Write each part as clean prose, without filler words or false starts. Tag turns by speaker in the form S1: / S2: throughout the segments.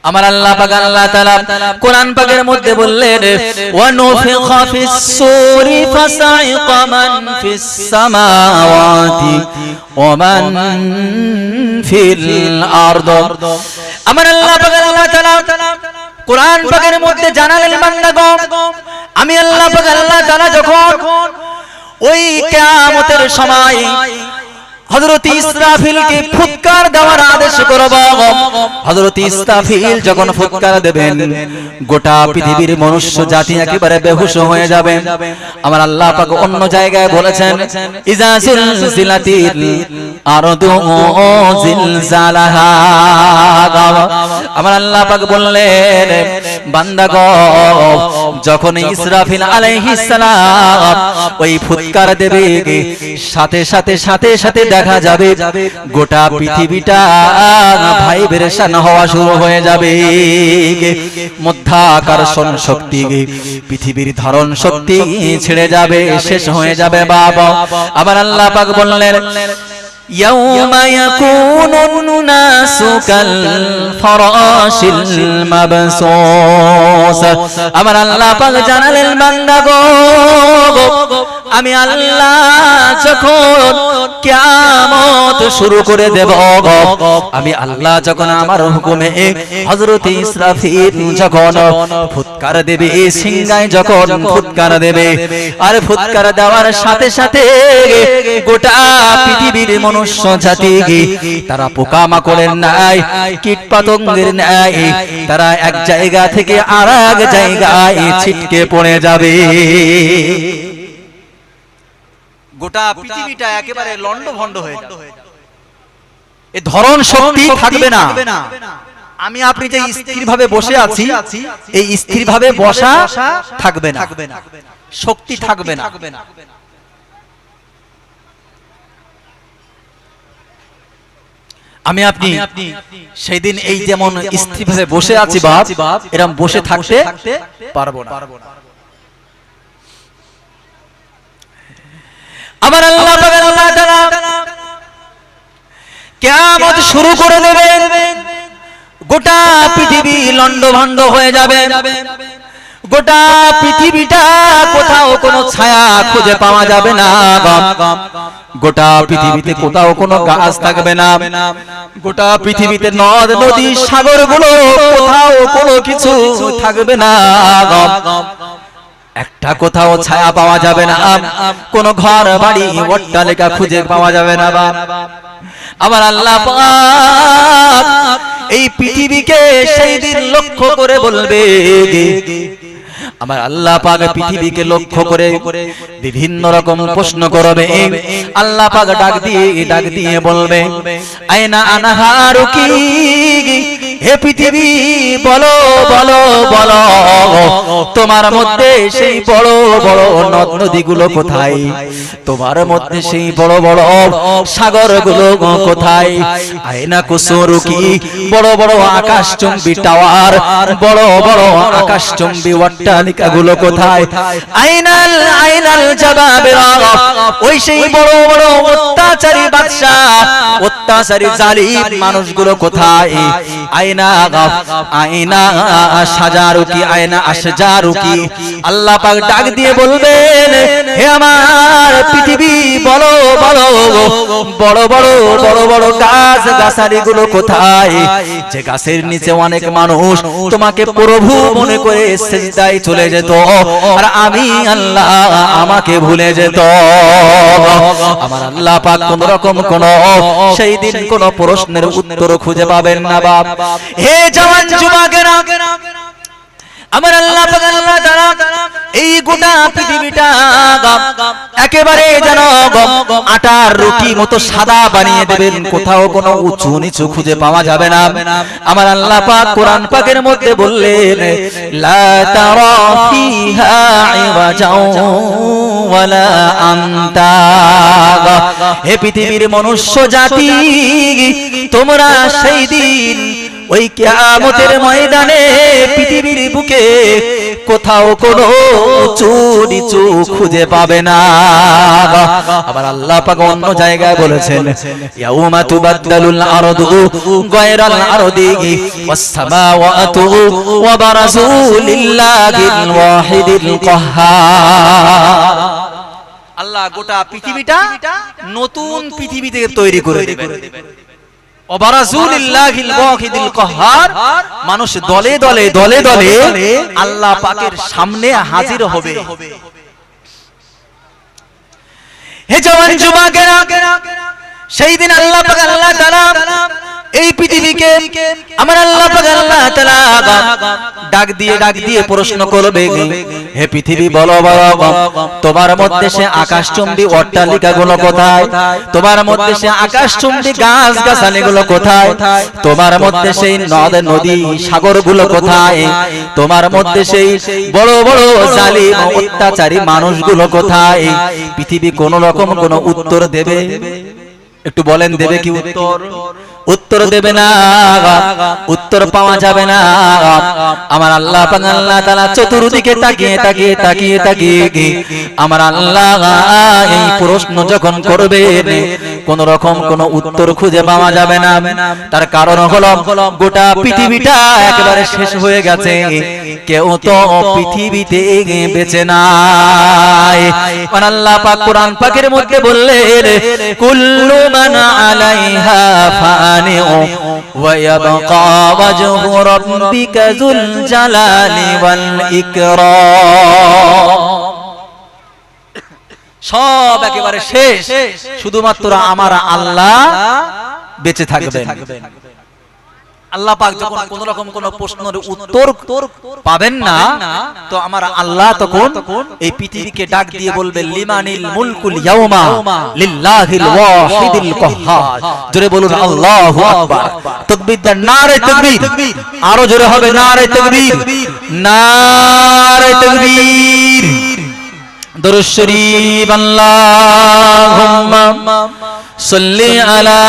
S1: আমার আল্লাহ পাক আল্লাহ তাআলা কোরআন পাকের মধ্যে বললেন ওয়া নুফিখা ফিস সূরি ফাসাইকা মান ফিস সামাওয়াতি ওয়া মান ফিল আরদ। আমার আল্লাহ পাক আল্লাহ তাআলা কোরআন পাকের মধ্যে জানালেন বান্দাগণ, আমি আল্লাহ পাক আল্লাহ তাআলা যখন ওই কিয়ামতের সময় হযরত ইসরাফিলকে ফুৎকার দেওয়ার আদেশ করব, হযরত ইসরাফিল যখন ফুৎকার দেবেন গোটা পৃথিবীর মনুষ্য জাতি একেবারে বেহুশ হয়ে যাবে। আমার আল্লাহ পাক অন্য জায়গায় বলেছেন ইজা জিলজিলাতিল আরদু জিলজালাহা। আমার আল্লাহ পাক বললেন বান্দাগণ, যখন ইসরাফিল আলাইহিস সালাম ওই ফুৎকার দেবে সাথে সাথে সাথে সাথে দেখা যাবে গোটা পৃথিবীটা ভাইব্রেশন হওয়া শুরু হয়ে যাবে। মধ্যাকর্ষণ শক্তি পৃথিবীর ধারণ শক্তি ছেড়ে যাবে, শেষ হয়ে যাবে বাবা। আবার আল্লাহ পাক বললেন ইয়াউমা ইয়াকুনুন নাসু কাল ফারাশিল মাবসুস। আমার আল্লাহ পাক জানালেন বান্দাগো, আমি আল্লাহ যখন কিয়ামত শুরু করে দেব, আমি আল্লাহ যখন আমার হুকুমে হযরত ইসরাফিল যখন ফুৎকার দেবে, সিংহায় যখন ফুৎকার দেবে, আর ফুৎকার দেওয়ার সাথে সাথে গোটা পৃথিবীর মনুষ্য জাতি তারা পোকামাকড়ের ন্যায় কীট পতঙ্গের ন্যায় তারা এক জায়গা থেকে আরেক জায়গায় ছিটকে পড়ে যাবে। গোটা পৃথিবীটা একেবারে লন্ডভন্ড হয়ে যাবে, এই ধরন শক্তি থাকবে না। আমি আপনি যে স্থিরভাবে বসে আছি, এই স্থিরভাবে বসা থাকবে না, শক্তি থাকবে না। আমি আপনি সেই দিন এই যেমন স্থিরভাবে বসে আছি বাপ, এরকম বসে থাকতে পারবো না। আমার আল্লাহ তাআলা কিয়ামত শুরু করে দেবেন, গোটা পৃথিবী লন্ডভন্ড হয়ে যাবে, গোটা পৃথিবীটা কোথাও কোনো ছায়া খুঁজে পাওয়া যাবে না, গোটা পৃথিবীতে কোথাও কোনো গাছ থাকবে না, গোটা পৃথিবীতে নদ নদী সাগরগুলো কোথাও কোনো কিছু থাকবে না, একটা কোথাও ছায়া পাওয়া যাবে না, কোন ঘর বাড়ি অট্টালিকা খুঁজে পাওয়া যাবে না। আমার আল্লাহ পাক এই পৃথিবীকে সেই দিন লক্ষ্য করে বলবে, আমার আল্লাহ পাক পৃথিবীকে লক্ষ্য করে বিভিন্ন রকম প্রশ্ন করবে। আল্লাহ পাক ডাক দিয়ে বলবে আয়না আনহারুকি, হে পৃথিবী বলো বলো বলো, তোমার মধ্যে সেই বড় বড় নদ নদীগুলো কোথায়, তোমার মধ্যে সেই বড় বড় সাগরগুলো কোথায়, আয়না কুসুরুকি, বড় বড় আকাশচুম্বী টাওয়ার, বড় বড় আকাশচুম্বী অট্টালিকাগুলো কোথায়, আইনাল আইনাল জাবাবিরা, ওই সেই বড় বড় অত্যাচারী বাদশা, অত্যাচারী জালিম মানুষগুলো কোথায়, আয়না আয়না সাজারুকি, আয়না আশজারুকি। আল্লাহ পাক ডাক দিয়ে বলবেন হে আমার পৃথিবী বলো বলো, বড় বড় বড় বড় গাছ গাছালিগুলো কোথায়, যে গাছের নিচে অনেক মানুষ তোমাকে প্রভু মনে করে সিজদায় চলে যেত, আর আমি আল্লাহ আমাকে ভুলে যেত। আমার আল্লাহ পাক কোন রকম কোন সেই দিন কোন প্রশ্নের উত্তর খুঁজে পাবেন না বাপ। হে জওয়ান যুবকেরা, আমার আল্লাহ পাক আল্লাহ তাআলা এই গোটা পৃথিবীটা একেবারে যেন আটার রুটি মতো সাদা বানিয়ে দেবেন, কোথাও কোনো উঁচু নিচু খুঁজে পাওয়া যাবে না। আমার আল্লাহ পাক কোরআন পাকের মধ্যে বললেন লা তারা ফিহা ইওয়াজাও ওয়ালা আমতা। হে পৃথিবীর মনুষ্য জাতি, তোমরা সেই দিন ওই কিয়ামতের ময়দানে পৃথিবীর বুকে কোথাও কোনো উঁচু নিচু খুঁজে পাবে না। আবার আল্লাহ পাক অন্য জায়গায় বলেছেন ইয়াউমা তুবাদদালুল আরদু গায়রাল আরদি ওয়াস সামাওয়াতু ওয়া বারাজু লিল্লাহিল ওয়াহিদিল কাহ্হার। আল্লাহ গোটা পৃথিবীটা নতুন পৃথিবী থেকে তৈরি করে দিবেন। ওয়া বারাজু লিল্লাহিল ওয়াহিদিল কাহ্হার, মানুষ দলে দলে দলে দলে আল্লাহ পাকের সামনে হাজির হবে। হে জওয়ান যুবকেরা, সেই দিন আল্লাহ পাক আল্লাহ তাআলা এই পৃথিবীকে আমার আল্লাহ পাক আল্লাহ তাআলা ডাক দিয়ে প্রশ্ন করবে, হে পৃথিবী বলো বলো তোমার মধ্যে সে আকাশচুম্বী অট্টালিকাগুলো কোথায়? তোমার মধ্যে সে আকাশচুম্বী গাছগাছালিগুলো কোথায়? তোমার মধ্যে সেই নদ নদী সাগরগুলো কোথায়? তোমার মধ্যে সেই বড় বড় জালিম অত্যাচারী মানুষগুলো কোথায়? পৃথিবী কোন রকম কোন উত্তর দেবে? একটু বলেন, দেবে কি উত্তর? উত্তর দেবে না, উত্তর পাওয়া যাবে না। আমার আল্লাহ পাক আল্লাহ তাআলা চতুর্দিকে তাকিয়ে তাকিয়ে তাকিয়ে তাকিয়ে আমার আল্লাহ এই প্রশ্ন যখন করবে কোন রকম কোন উত্তর খুঁজে পাওয়া যাবে না। তার কারণ হলো গোটা পৃথিবীটা একেবারে শেষ হয়ে গেছে, কেউ তো পৃথিবীতে বেঁচে নাই। আমার আল্লাহ পাক কোরআন পাকের মধ্যে বললেন কুল্লু মান আলাইহা ويبقى وجه ربك ذو الجلال والإكرام। সব একেবারে শেষ, শুধুমাত্র আমার আল্লাহ বেঁচে থাকবেন। আল্লাহ পাক যখন কোন রকম কোন প্রশ্নের উত্তর পাবেন না, তো আমার আল্লাহ তখন এই পৃথিবীকে ডাক দিয়ে বলবে লিমানিল মুলকুল ইয়াউমা লিল্লাহিল ওয়াহিদিল কাহ্হার। জোরে বলুন আল্লাহু আকবার। তাকবীর দেন, নারে তাকবীর। আরো জোরে হবে, নারে তাকবীর, নারে তাকবীর। দরুদ শরীফ আল্লাহুম্মা সাল্লি আলা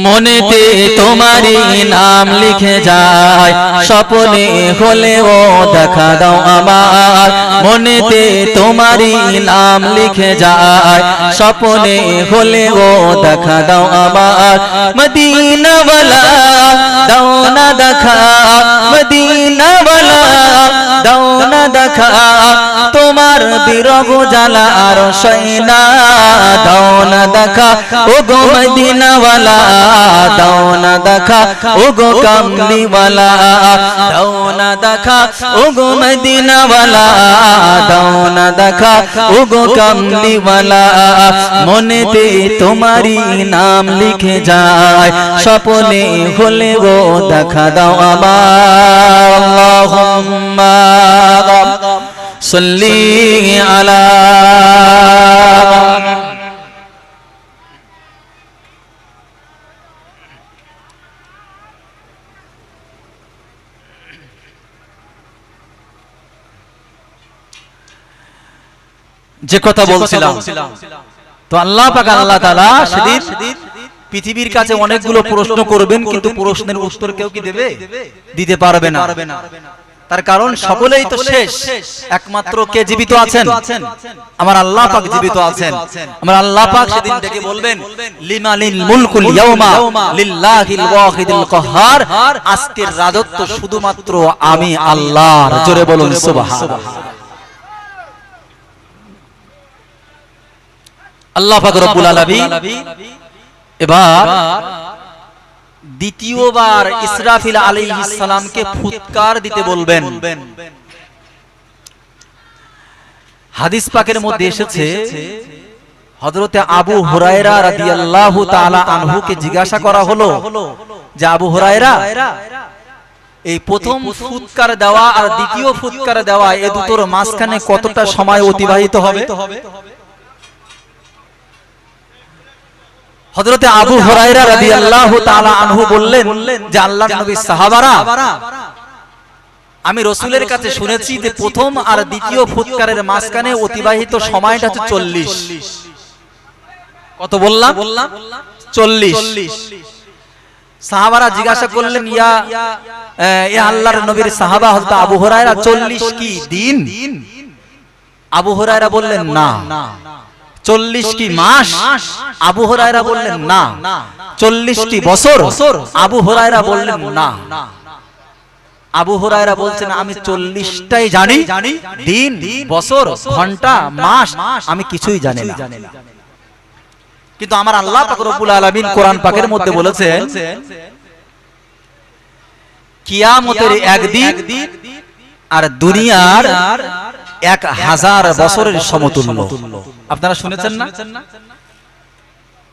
S1: মনেতে তোমারই নাম লিখে যায়, স্বপ্নে হলেও দেখা দাও আমার। মনেতে তোমারই নাম লিখে যায়, স্বপ্নে হলেও দেখা দাও আমার। মদিনাওয়ালা দাও না দেখা, মদিনাওয়ালা দাও না দেখা, তোমার বিরহ জ্বালা আর সয় না। দাও না দেখা ও গো মদিনাওয়ালা, দাও না দেখা ও গো কামলিওয়ালা, দাও না দেখা ও গো মদিনাওয়ালা, দাও না দেখা ও গো কামলিওয়ালা। মনেতে তোমারই নাম লিখে যায়, স্বপ্নে হলেও দেখা দাও আমার। আল্লাহুম্মা সাল্লি আলা যে কথা বলছিলাম, তো আল্লাহ পাক আল্লাহ তাআলা সেদিন পৃথিবীর কাছে অনেকগুলো প্রশ্ন করবেন, কিন্তু প্রশ্নের উত্তর কেউ কি দেবে? দিতে পারবে না। তার কারণ সকলেই তো শেষ, একমাত্র কে জীবিত আছেন? আমার আল্লাহ পাক জীবিত আছেন। আমার আল্লাহ পাক সেদিন ডেকে বলবেন লিমানিল মুলকুল ইয়াউমা লিল্লাহিল ওয়াহিদিল কাহ্হার, আজকের রাজত্ব শুধুমাত্র আমি আল্লাহর। জোরে বলুন সুবহানাল্লাহ। আল্লাহ পাক রব্বুল আলামিন এবার দ্বিতীয়বার ইসরাফিল আলাইহিস সালামকে ফুৎকার দিতে বলবেন। হাদিস পাকের মধ্যে এসেছে হযরতে আবু হুরায়রা রাদিয়াল্লাহু তাআলা আনহুকে জিজ্ঞাসা করা হলো যে আবু হুরায়রা, এই প্রথম ফুৎকার দেওয়া আর দ্বিতীয় ফুৎকার দেওয়া এই দুটোর মাঝখানে কতটা সময় অতিবাহিত হবে? হযরতে আবু হুরায়রা রাদিয়াল্লাহু তাআলা আনহু বললেন যে আল্লাহর নবী সাহাবারা আমি রাসূলের কাছে শুনেছি যে প্রথম আর দ্বিতীয় ফুৎকারের মাঝখানে অতিবাহিত সময়টা হচ্ছে 40। কত বললাম? 40। সাহাবারা জিজ্ঞাসা করলেন, ইয়া আল্লাহর নবীর সাহাবা হযরত আবু হুরায়রা, 40 কি দিন? আবু হুরায়রা বললেন না। 40 কি মাস? আবু হুরায়রা বললেন না। 40 কি বছর? আবু হুরায়রা বললেন না। আবু হুরায়রা বলছেন, আমি 40টাই জানি, দিন, বছর, ঘন্টা, মাস আমি কিছুই জানি না। কিন্তু আমার আল্লাহ পাক রব্বুল আলামিন কোরআন পাকের মধ্যে বলেছেন, কিয়ামতের একদিন আর দুনিয়ার 1000 বছরের সমতুল্য। আপনারা শুনেছেন না?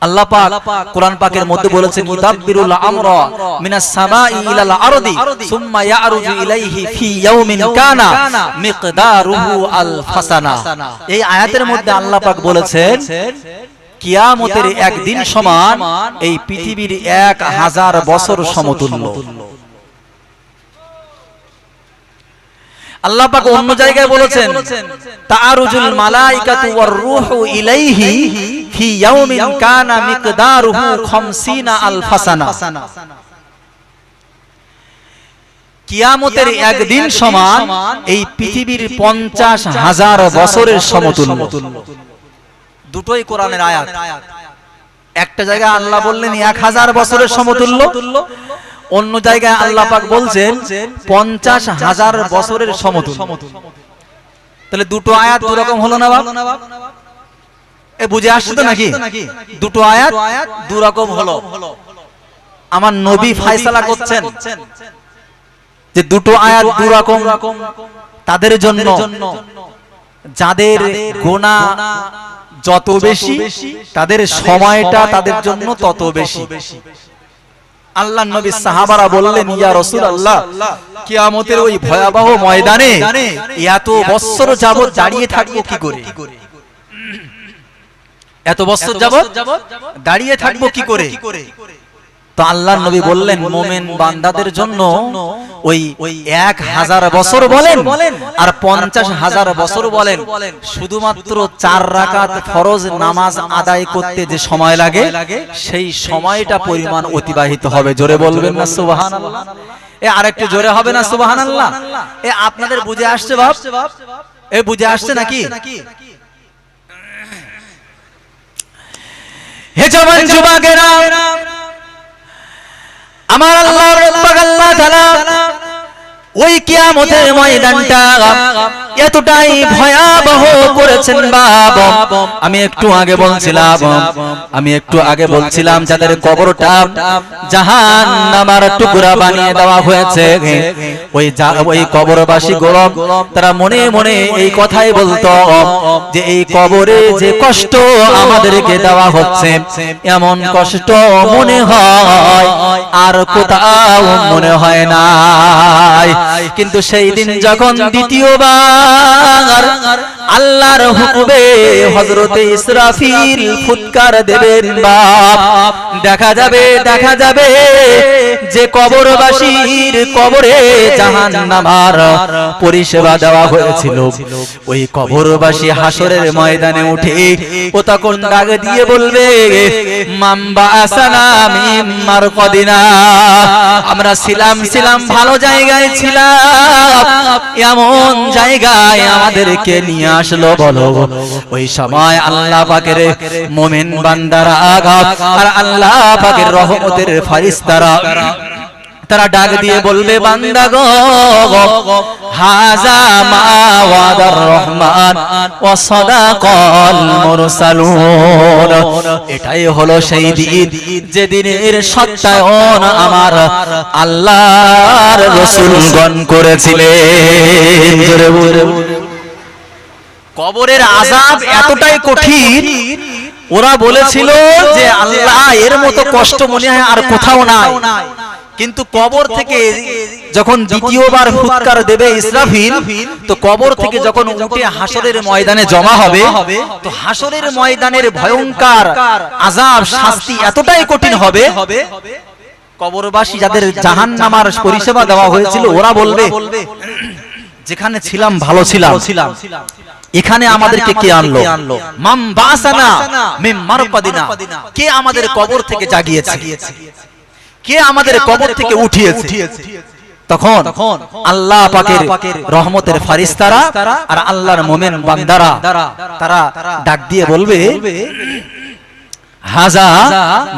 S1: আল্লাহ পাক কোরআন পাকের মধ্যে বলেছেন, ইদাব্বিরুল আমরা মিনাস সামাই ইলাল আরদি সুম্মা ইয়ারুজু ইলাইহি ফি ইয়াউমিন কানা মিকদারুহু আলফাসানা। এই আয়াতের মধ্যে আল্লাহ পাক বলেছেন, কিয়ামতের একদিন সমান এই পৃথিবীর 1000 বছর সমতুল্য। আল্লাহ পাক অন্য জায়গায় বলেছেন, তাআরুজুল মালাইকাতু ওয়ার রূহু ইলাইহি ফি ইয়াউমিন কানা মিকদারুহু 50 আলফাসানা। কিয়ামতের একদিন সমান এই পৃথিবীর 50,000 বছরের সমতুল্য। দুটোই কোরআনের আয়াত। একটা জায়গায় আল্লাহ বললেন 1000 বছরের সমতুল্য, অন্য জায়গায় আল্লাহ পাক বলছেন 50,000 বছরের সমতুল্য। তাহলে দুটো আয়াত দুই রকম হলো না বাপ? এ বুঝে আসছে তো নাকি? দুটো আয়াত দুই রকম হলো। আমার নবী ফয়সালা করছেন যে দুটো আয়াত দুই রকম তাদের জন্য যাদের গুনাহ যত বেশি তাদের সময়টা তাদের জন্য তত বেশি। আল্লাহর নবী সাহাবারা বললেন, ইয়া রাসূলুল্লাহ, কিয়ামতের ওই ভয়াবহ ময়দানে এত বছর যাবত দাঁড়িয়ে থাকবো কি করে? এত বছর যাবত দাঁড়িয়ে থাকবো কি করে? তো আল্লাহর নবী বললেন, মুমিন বান্দাদের জন্য ওই 1000 বছর বলেন আর 50,000 বছর বলেন, শুধুমাত্র 4 রাকাত ফরজ নামাজ আদায় করতে যে সময় লাগে সেই সময়টা পরিমাণ অতিবাহিত হবে। জোরে বলবেন না সুবহানাল্লাহ? এ আরেকটু জোরে হবে না সুবহানাল্লাহ? এ আপনাদের বুঝে আসছে বাপ? এ বুঝে আসছে নাকি? হে জওয়ান যুবকেরা, আমার আল্লাহ রব্বুল আল্লাহ তাআলা ওই কিয়ামতের ময়দানটা এতটাই ভয়াবহ করেছেন বাবা। আমি একটু আগে বলছিলাম যাদের কবরটা জাহান্নামের টুকরা বানিয়ে দেওয়া হয়েছে, ওই কবরবাসী গোলাম তারা মনে মনে এই কথাই বলতো যে এই কবরে যে কষ্ট আমাদেরকে দেওয়া হচ্ছে, এমন কষ্ট মনে হয় আর কোথাও মনে হয় না। কিন্তু সেই দিন যখন দ্বিতীয়বার আল্লাহর হুকুমে হযরতে ইসরাফিল ফুৎকার দেবেন বাপ, দেখা যাবে যে কবরবাসীর কবরে জাহান্নামের পরিষেবা দেওয়া হয়েছিল, ওই কবরবাসী হাসরের ময়দানে উঠে ও তখন ডাক দিয়ে বলবে, মাম্বা আসানা মিন মারকদিনা, আমরা ছিলাম ভালো জায়গায় ছিলাম, এমন জায়গায় আমাদেরকে নিয়ে আসলো বলো। ওই সময় আল্লাহ পাকের মুমিন বান্দারা আর আল্লাহ পাকের রহমতের ফেরেশতারা তারা ডাক দিয়ে বলবে, বান্দা গো, হাযা মা ওয়াদার রহমান ওয়া সাদাকাল মুরসালুন। এটাই হলো সেই দিন যেদিনের সত্যায়ন আমার আল্লাহর রাসূলগণ করেছিলেন। জোরে বলে, কবরের আযাব এতটাই কঠিন, ওরা বলেছিল যে আল্লাহ এর মতো কষ্ট মনে হয় আর কোথাও নাই। কিন্তু কবর থেকে যখন দ্বিতীয়বার ফুৎকার দেবে ইসরাফিল, তো কবর থেকে যখন উঠে হাসরের ময়দানে জমা হবে, তো হাসরের ময়দানের ভয়ঙ্কর আযাব শাস্তি এতটাই কঠিন হবে, কবরবাসী যাদের জাহান্নামের পরিষেবা দেওয়া হয়েছিল ওরা বলবে, যেখানে ছিলাম ভালো ছিলাম, এখানে আমাদেরকে কে আনলো? মাম বাসানা মিন মারকাদিনা, কে আমাদের কবর থেকে জাগিয়েছে, কে আমাদের কবর থেকে উঠিয়েছে? তখন আল্লাহ পাকের রহমতের ফারিস্তারা আর আল্লাহর মুমিন বান্দারা তারা ডাক দিয়ে বলবে, হাজা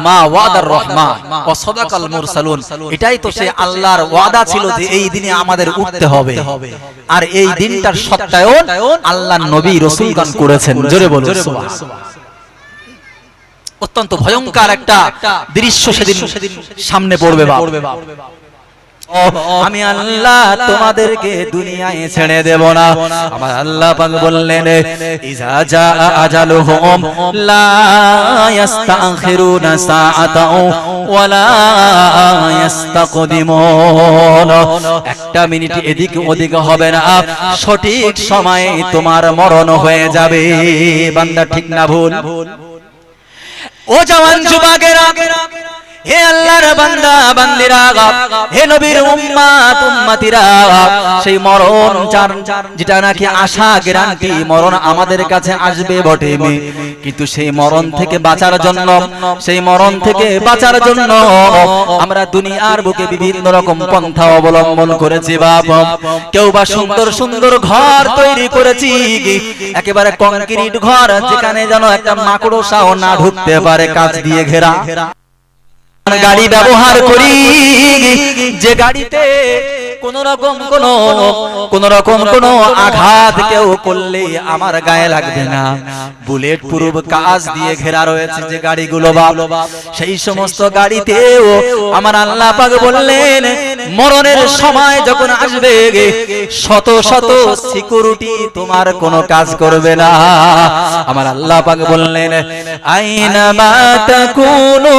S1: মা ওয়াদার রহমান ওয়া সাদাকাল মুরসালুন, এটাই তো সেই আল্লাহর ওয়াদা ছিল যে এই দিনে আমাদের উঠতে হবে, আর এই দিনটার সত্যায়ন আল্লাহর নবী রাসূলগণ করেছেন। জোরে বলুন সুবহানাল্লাহ। অত্যন্ত ভয়ঙ্কর একটা দৃশ্য সেদিন সামনে পড়বে। আমি আল্লাহ তোমাদেরকে দুনিয়ায় ছেড়ে দেব না। আমার আল্লাহ পাক বললেন, ইজা জা আজালুহুম লা ইস্তাখিরুনা সাআতাও ওয়ালা ইস্তাকদিমুন, একটা মিনিট এদিক ওদিক হবে না, সঠিক সময়ে তোমার মরণ হয়ে যাবে। বান্দা ঠিক না ভুল? ও জওয়ান যুবকেরা, হে আল্লাহর বান্দা বান্দিরা, হে নবীর উম্মত উম্মতিরা, সেই মরণ যেটা নাকি আশা গ্যারান্টি মরণ আমাদের কাছে আসবে বটে, কিন্তু সেই মরণ থেকে বাঁচার জন্য, সেই মরণ থেকে বাঁচার জন্য আমরা দুনিয়ার বুকে বিভিন্ন রকম পন্থা অবলম্বন করেছি। বাপ, কেউ বা সুন্দর সুন্দর ঘর তৈরি করেছি, একেবারে কংক্রিট ঘর, যেখানে যেন একটা মাকড়সাও না ঢুকতে পারে, কাঁচ দিয়ে ঘেরা। গাড়ি ব্যবহার করি, যে গাড়িতে কোন রকম কোন আঘাত কেউ করলে আমার গায়ে লাগবে না, বুলেট প্রুফ কাঁচ দিয়ে ঘেরা রয়েছে যে গাড়িগুলো, সেই সমস্ত গাড়িতেও আমার আল্লাহ পাক বললেন, মরণের সময় যখন আসবে শত শত সিকিউরিটি তোমার কোনো কাজ করবে না। আমার আল্লাহ পাক বললেন, আইনা মা তাকুনু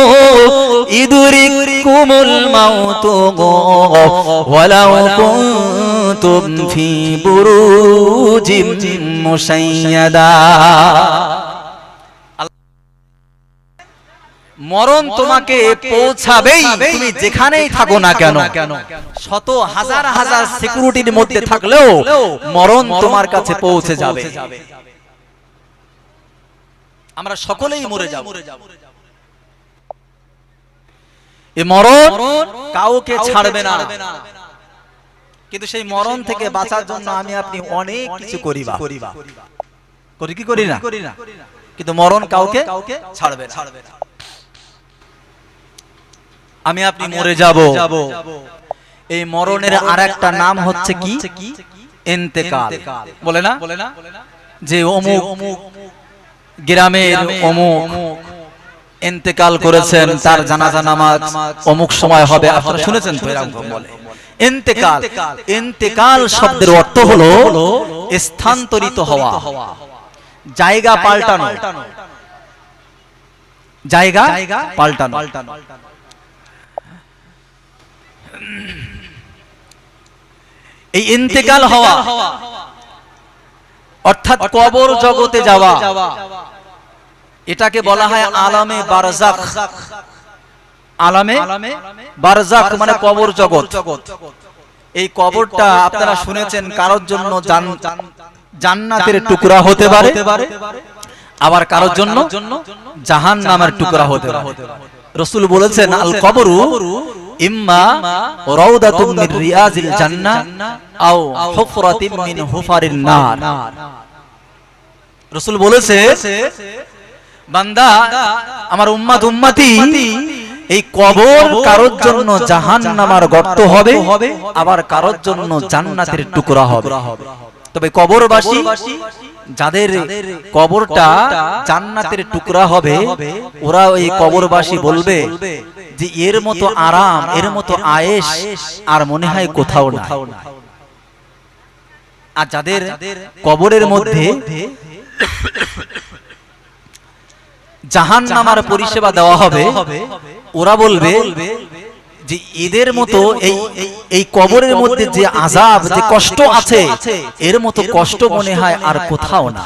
S1: ইদরিকুমুল মাউতু ওয়ালাউ কুনতুম ফি বুরুজিম মুশাইয়াদা। মরণ তোমাকে পৌঁছাবেই, তুমি যেখানেই থাকো না কেন, শত হাজার হাজার সিকিউরিটির মধ্যে থাকলেও মরণ তোমার কাছে পৌঁছে যাবে। আমরা সকলেই মরে যাব। এই মরণ কাউকে ছাড়বে না, কিন্তু সেই মরণ থেকে বাঁচার জন্য আমি আপনি অনেক কিছু করি কি করি না, কিন্তু মরণ কাউকে ছাড়বে না। আমি আপনি মরে যাব, এই মরণের আরেকটা নাম হচ্ছে কি? ইন্তেকাল। বলে না যে অমুক গ্রামের অমুক ইন্তেকাল করেছেন, তার জানাজা নামাজ অমুক সময় হবে। আপনারা শুনেছেন তো এরকম বলে। ইন্তেকাল, ইন্তেকাল শব্দের অর্থ হলো স্থানান্তরিত হওয়া, জায়গা পাল্টানো, জায়গা পাল্টানো। এই ইন্তেকাল হওয়া অর্থাৎ কবর জগতে যাওয়া, এটাকে বলা হয় আলামে বারজাখ। আলামে বারজাখ মানে কবর জগৎ। এই কবরটা আপনারা শুনেছেন কারোর জন্য জান্নাতের টুকরা হতে পারে, আবার কারোর জন্য জাহান্নামের টুকরা হতে পারে। রাসূল বলেছেন, আল কবরু ইম্মা রাউদাতুম মিন রিয়াজিল জান্নাহ আও হুফরাতিম মিন হুফারিন নার। রাসূল বলেছে, বান্দা আমার উম্মত উম্মতি, এই কবর কারোর জন্য জাহান্নামের গর্ত হবে, আবার কারোর জন্য জান্নাতের টুকরা হবে। তবে কবরবাসী যাদের কবরটা জান্নাতের টুকরা হবে, ওরা এই কবরবাসী বলবে যে এর মতো আরাম, এর মতো আয়েশ আর মনে হয় কোথাও না। আর যাদের কবরের মধ্যে জাহান্নামের পরিষেবা দেওয়া হবে, ওরা বলবে যে এদের মতো এই কবরের মধ্যে যে আযাব, যে কষ্ট আছে, এর মতো কষ্ট মনে হয় আর কোথাও না।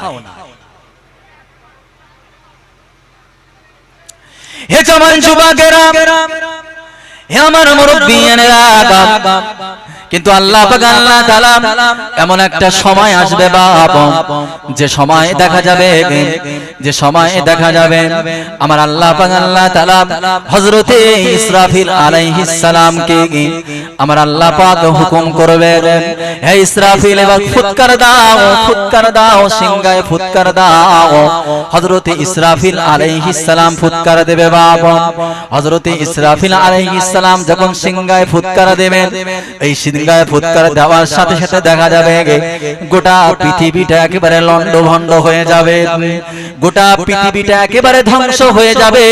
S1: হে জওয়ান যুবকেরা, হে আমার মুরব্বিয়ানেরা, কিন্তু আল্লাহ পাক আল্লাহ তাআলা এমন একটা সময় আসবে বাবা, যে সময় দেখা যাবে, যে সময় দেখা যাবে আমার আল্লাহ পাক আল্লাহ তাআলা হযরতে ইসরাফিল আলাইহিস সালামকে আমার আল্লাহ পাক হুকুম করবেন, হে ইসরাফিল এবার ফুৎকার দাও, ফুৎকার দাও, সিংহায় ফুৎকার দাও। হযরতে ইসরাফিল আলাইহিস সালাম ফুৎকার দেবে বাবা। হযরতে ইসরাফিল আলাইহিস সালাম যখন সিংহায় ফুৎকার দেবেন, এই সিংহায় ফুৎকার দেওয়ার সাথে সাথে দেখা যাবে গোটা পৃথিবীটা একেবারে লন্ডভন্ড হয়ে যাবে, গোটা পৃথিবীটা একেবারে ধ্বংস হয়ে যাবে,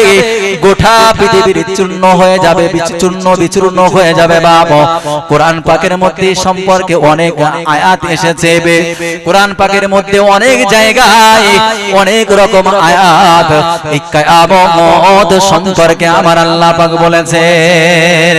S1: গোটা পৃথিবীর চূর্ণ হয়ে যাবে, চূর্ণ বিচূর্ণ হয়ে যাবে বাবা। কোরআন পাকের মধ্যে সম্পর্কে অনেক আয়াত এসেছে, কোরআন পাকের মধ্যে অনেক জায়গায় অনেক রকম আয়াত এই কিয়ামত সম্পর্কে আমার আল্লাহ পাক বলেছেন।